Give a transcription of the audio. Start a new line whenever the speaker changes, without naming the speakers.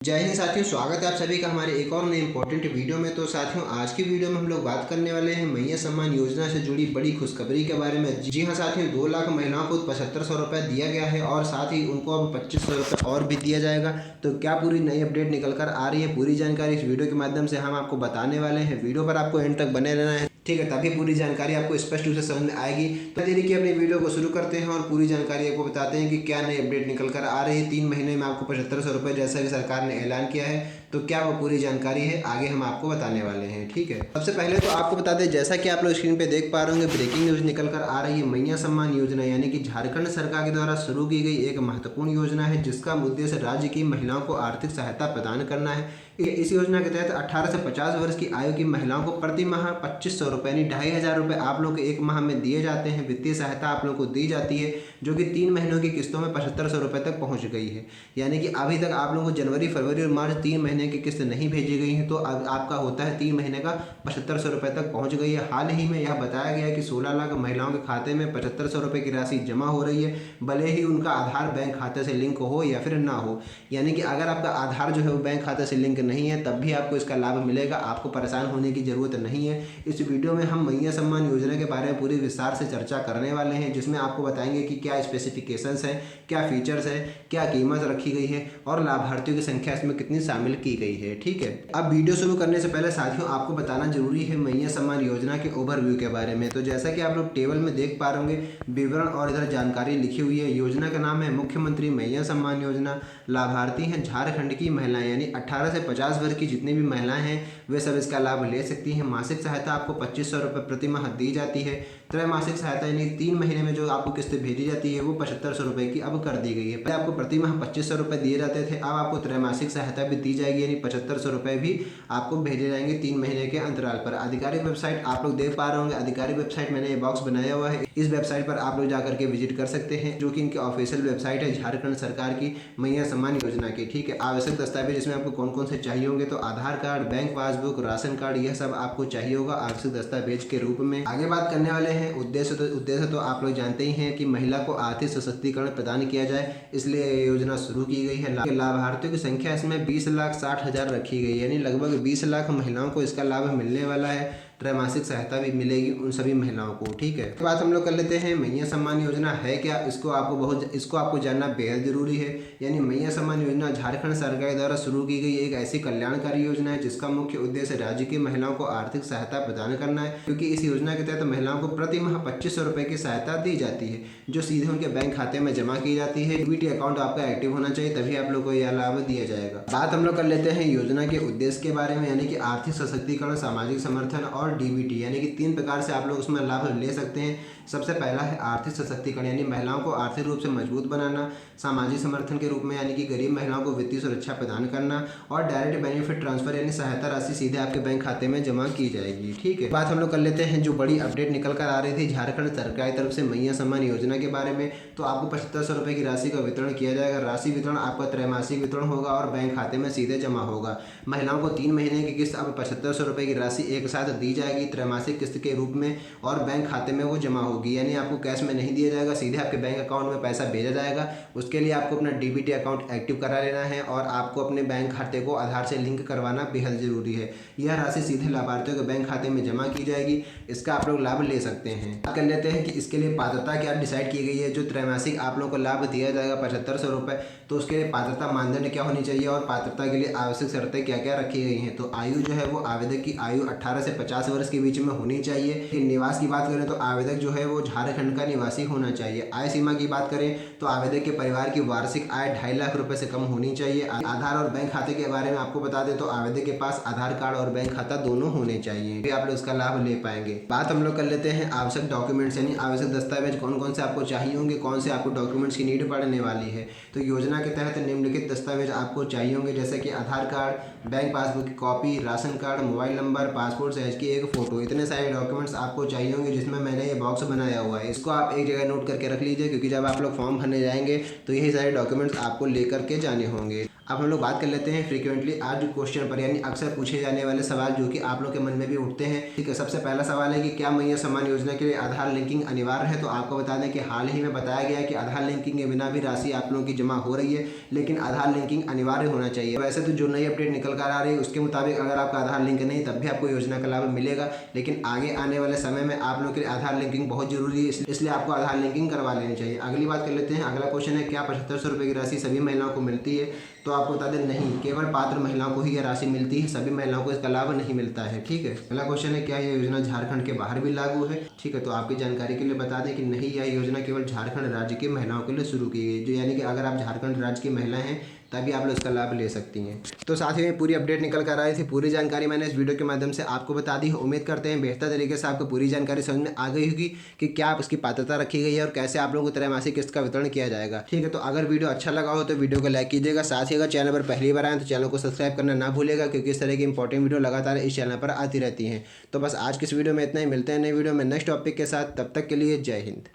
जय हिंद साथियों, स्वागत है आप सभी का हमारे एक और नए इंपॉर्टेंट वीडियो में। तो साथियों, आज की वीडियो में हम लोग बात करने वाले हैं मैया सम्मान योजना से जुड़ी बड़ी खुशखबरी के बारे में। जी हाँ साथियों, 2 लाख महिलाओं को 7500 रुपये दिया गया है और साथ ही उनको अब 2500 रुपये और भी दिया जाएगा। तो क्या पूरी नई अपडेट निकल कर आ रही है, पूरी जानकारी इस वीडियो के माध्यम से हम आपको बताने वाले हैं। वीडियो पर आपको एंड तक बने रहना है, ठीक है, ताकि पूरी जानकारी आपको स्पष्ट रूप से समझ में आएगी। तो देरी की अपनी वीडियो को शुरू करते हैं और पूरी जानकारी आपको बताते हैं कि क्या नई अपडेट निकल कर आ रही है। 3 महीने में आपको 7500 रुपये जैसा कि सरकार ने ऐलान किया है, तो क्या वो पूरी जानकारी है आगे हम आपको बताने वाले हैं, ठीक है। सबसे पहले तो आपको बता दें, जैसा कि आप लोग स्क्रीन पे देख पा रहे होंगे, ब्रेकिंग न्यूज़ निकल कर आ रही है। मैया सम्मान योजना यानी कि झारखंड सरकार के द्वारा शुरू की गई एक महत्वपूर्ण योजना है, जिसका उद्देश्य राज्य की महिलाओं को आर्थिक सहायता प्रदान करना है। इस योजना के तहत 18 से 50 वर्ष की आयु की महिलाओं को प्रति माह 2500 रुपये यानी 2500 रुपये आप लोग को एक माह में दिए जाते हैं। वित्तीय सहायता आप लोग को दी जाती है, जो कि 3 महीनों की किस्तों में 7500 रुपये तक पहुंच गई है। यानी कि अभी तक आप लोगों को जनवरी, फरवरी और मार्च 3 महीने की किस्त नहीं भेजी गई है, तो अब आपका होता है 3 महीने का 7500 रुपये तक पहुँच गई है। हाल ही में यह बताया गया है कि 16 लाख महिलाओं के खाते में 7500 रुपये की राशि जमा हो रही है, भले ही उनका आधार बैंक खाते से लिंक हो या फिर ना हो। यानी कि अगर आपका आधार जो है वो बैंक खाते से लिंक नहीं है, तब भी आपको इसका लाभ मिलेगा, आपको परेशान होने की ज़रूरत नहीं है। इस वीडियो में हम मैया सम्मान योजना के बारे में पूरी विस्तार से चर्चा करने वाले हैं, जिसमें आपको बताएंगे कि क्या स्पेसिफिकेशंस हैं, क्या फीचर्स हैं, क्या कीमत रखी गई है और लाभार्थियों की संख्या इसमें कितनी शामिल की गई है, ठीक है। अब वीडियो शुरू करने से पहले साथियों, आपको बताना जरूरी है मैया सम्मान योजना के ओवरव्यू के बारे में। तो जैसा कि आप लोग टेबल में देख पा रहे होंगे, विवरण और इधर जानकारी लिखी हुई है। योजना का नाम है मुख्यमंत्री मैया सम्मान योजना। लाभार्थी हैं झारखंड की महिलाएं, यानी 18 से 50 वर्ष की जितनी भी महिलाएं हैं वे सब इसका लाभ ले सकती हैं। मासिक सहायता आपको 2500 रुपये प्रति माह दी जाती है। त्रैमासिक सहायता यानी 3 महीने में जो आपको किस्त भेजी जाती है वो 7500 रुपये की अब कर दी गई है। पहले आपको प्रति माह 2500 रुपये दिए जाते थे, अब आपको त्रैमासिक सहायता भी दी जाएगी, यानी 7500 रुपये भी आपको भेजे जाएंगे 3 महीने के अंतराल पर। आधिकारिक वेबसाइट आप लोग देख पा रहे होंगे, आधिकारिक वेबसाइट मैंने ये बॉक्स बनाया हुआ है, इस वेबसाइट पर आप लोग जाकर के विजिट कर सकते हैं, जो कि इनकी ऑफिशियल वेबसाइट है झारखंड सरकार की मैया सम्मान योजना की, ठीक है। आवश्यक दस्तावेज इसमें आपको कौन कौन से चाहिए होंगे, तो Aadhaar card, bank passbook, ration card, यह सब आपको चाहिए होगा आवश्यक दस्तावेज के रूप में। आगे बात करने वाले हैं उद्देश्य तो आप लोग जानते ही हैं कि महिला को आर्थिक सशक्तिकरण प्रदान किया जाए, इसलिए ये योजना शुरू की गई है। लाभार्थियों की संख्या इसमें 20,60,000 रखी गई है, यानी लगभग 20 लाख महिलाओं को इसका लाभ मिलने वाला है। त्रैमासिक सहायता भी मिलेगी उन सभी महिलाओं को, ठीक है। तो बात हम लोग कर लेते हैं मैया सम्मान योजना है क्या, इसको आपको जानना बेहद जरूरी है। यानी मैया सम्मान योजना झारखंड सरकार द्वारा शुरू की गई एक ऐसी कल्याणकारी योजना है, जिसका मुख्य उद्देश्य राज्य की महिलाओं को आर्थिक सहायता प्रदान करना है। क्योंकि इस योजना के तहत महिलाओं को प्रति माह 2500 रुपये की सहायता दी जाती है, जो सीधे उनके बैंक खाते में जमा की जाती है। डीबीटी अकाउंट आपका एक्टिव होना चाहिए, तभी आप लोग को यह लाभ दिया जाएगा। बात हम लोग कर लेते हैं योजना के उद्देश्य के बारे में, यानी कि आर्थिक सशक्तिकरण, सामाजिक समर्थन और डीबीटी, यानी कि 3 प्रकार से आप लोग उसमें लाभ ले सकते हैं। सबसे पहला है आर्थिक सशक्तिकरण, यानी महिलाओं को आर्थिक रूप से मजबूत बनाना। सामाजिक समर्थन के रूप में, यानी कि गरीब महिलाओं को वित्तीय सुरक्षा प्रदान करना। और डायरेक्ट बेनिफिट ट्रांसफर, यानी सहायता राशि सीधे आपके बैंक खाते में जमा की जाएगी, ठीक है। बात हम लोग कर लेते हैं जो बड़ी अपडेट निकल कर आ रही थी झारखंड सरकार की तरफ से मैया सम्मान योजना के बारे में। तो आपको 7500 रुपये की राशि का वितरण किया जाएगा। राशि वितरण आपका त्रैमासिक वितरण होगा और बैंक खाते में सीधे जमा होगा। महिलाओं को 3 महीने की किस्त अब 7500 रुपये की राशि एक साथ दी जाएगी त्रैमासिक किस्त के रूप में, और बैंक खाते में वो जमा होगी। यानी आपको कैश में नहीं दिया जाएगा, सीधे आपके बैंक अकाउंट में पैसा भेजा जाएगा। उसके लिए आपको अपना डीबीटी अकाउंट एक्टिव करा लेना है और आपको अपने बैंक खाते को आधार से लिंक करवाना बेहद जरूरी है। यह राशि सीधे लाभार्थियों के बैंक खाते में जमा की जाएगी, इसका आप लोग लाभ ले सकते हैं। बात कर लेते हैं कि इसके लिए पात्रता क्या डिसाइड की गई है। जो त्रैमासिक आप लोगों को लाभ दिया जाएगा 7500 रुपये, तो उसके लिए पात्रता मानदंड क्या होनी चाहिए और पात्रता के लिए आवश्यक शर्तें क्या क्या रखी गई हैं। तो आयु जो है वो आवेदक की आयु 18 से 50 वर्ष के बीच में होनी चाहिए। निवास की बात करें तो आवेदक जो है वो झारखंड का निवासी होना चाहिए। आय सीमा की बात करें तो आवेदक के परिवार की वार्षिक आय 2.5 लाख रुपए से कम होनी चाहिए। आधार और बैंक खाते के बारे में आपको बता दें तो आवेदक के पास आधार कार्ड और बैंक खाता दोनों होने चाहिए, फिर आप लोग इसका लाभ ले पाएंगे। बात हम लोग कर लेते हैं आवश्यक डॉक्यूमेंट्स, यानी आवश्यक दस्तावेज कौन कौन से आपको चाहिए होंगे, कौन से आपको डॉक्यूमेंट्स की नीड पड़ने वाली है। तो योजना के तहत निम्नलिखित दस्तावेज आपको चाहिए होंगे, जैसे कि आधार कार्ड, बैंक पासबुक की copy, ration card, mobile number, passport size की एक फोटो, इतने सारे डॉक्यूमेंट्स आपको चाहिए होंगे, जिसमें मैंने ये बॉक्स बनाया हुआ है। इसको आप एक जगह नोट करके रख लीजिए, क्योंकि जब आप लोग फॉर्म भरने जाएंगे तो यही सारे डॉक्यूमेंट्स आपको लेकर के जाने होंगे। अब हम लोग बात कर लेते हैं फ्रीक्वेंटली आज क्वेश्चन पर, यानी अक्सर पूछे जाने वाले सवाल जो कि आप लोग के मन में भी उठते हैं। ठीक है, सबसे पहला सवाल है कि क्या मैया सम्मान योजना के लिए आधार लिंकिंग अनिवार्य है। तो आपको बता दें कि हाल ही में बताया गया है कि आधार लिंकिंग के बिना भी राशि आप लोगों की जमा हो रही है, लेकिन आधार लिंकिंग अनिवार्य होना चाहिए। वैसे तो जो नई अपडेट निकल कर आ रही है उसके मुताबिक अगर आपका आधार लिंक नहीं तब भी आपको योजना का लाभ मिलेगा, लेकिन आगे आने वाले समय में आप लोगों के लिए आधार लिंकिंग बहुत जरूरी है, इसलिए आपको आधार लिंकिंग करवा लेनी चाहिए। अगली बात कर लेते हैं। अगला क्वेश्चन है क्या 7500 रुपये की राशि सभी महिलाओं को मिलती है। तो आपको बता दें नहीं, केवल पात्र महिलाओं को ही यह राशि मिलती है, सभी महिलाओं को इसका लाभ नहीं मिलता है। ठीक है, अगला क्वेश्चन है क्या यह योजना झारखंड के बाहर भी लागू है। ठीक है, तो आपकी जानकारी के लिए बता दें कि नहीं, यह योजना केवल झारखंड राज्य की महिलाओं के लिए शुरू की गई, जो यानी कि अगर आप झारखंड राज्य की महिला हैं तभी आप लोग इसका लाभ ले सकती हैं। तो साथ ही में पूरी अपडेट निकल कर आई थी, पूरी जानकारी मैंने इस वीडियो के माध्यम से आपको बता दी है। उम्मीद करते हैं बेहतर तरीके से आपको पूरी जानकारी समझ में आ गई होगी कि क्या आप इसकी पात्रता रखी गई है और कैसे आप लोगों को त्रैमासिक किस्त का वितरण किया जाएगा। ठीक है, तो अगर वीडियो अच्छा लगा हो तो वीडियो को लाइक कीजिएगा। साथ ही अगर चैनल पर पहली बार आए तो चैनल को सब्सक्राइब करना ना भूलेगा, क्योंकि इस तरह की इंपॉर्टेंट वीडियो लगातार इस चैनल पर आती रहती हैं। तो बस आज की इस वीडियो में इतना ही, मिलते हैं नई वीडियो में नेक्स्ट टॉपिक के साथ। तब तक के लिए जय हिंद।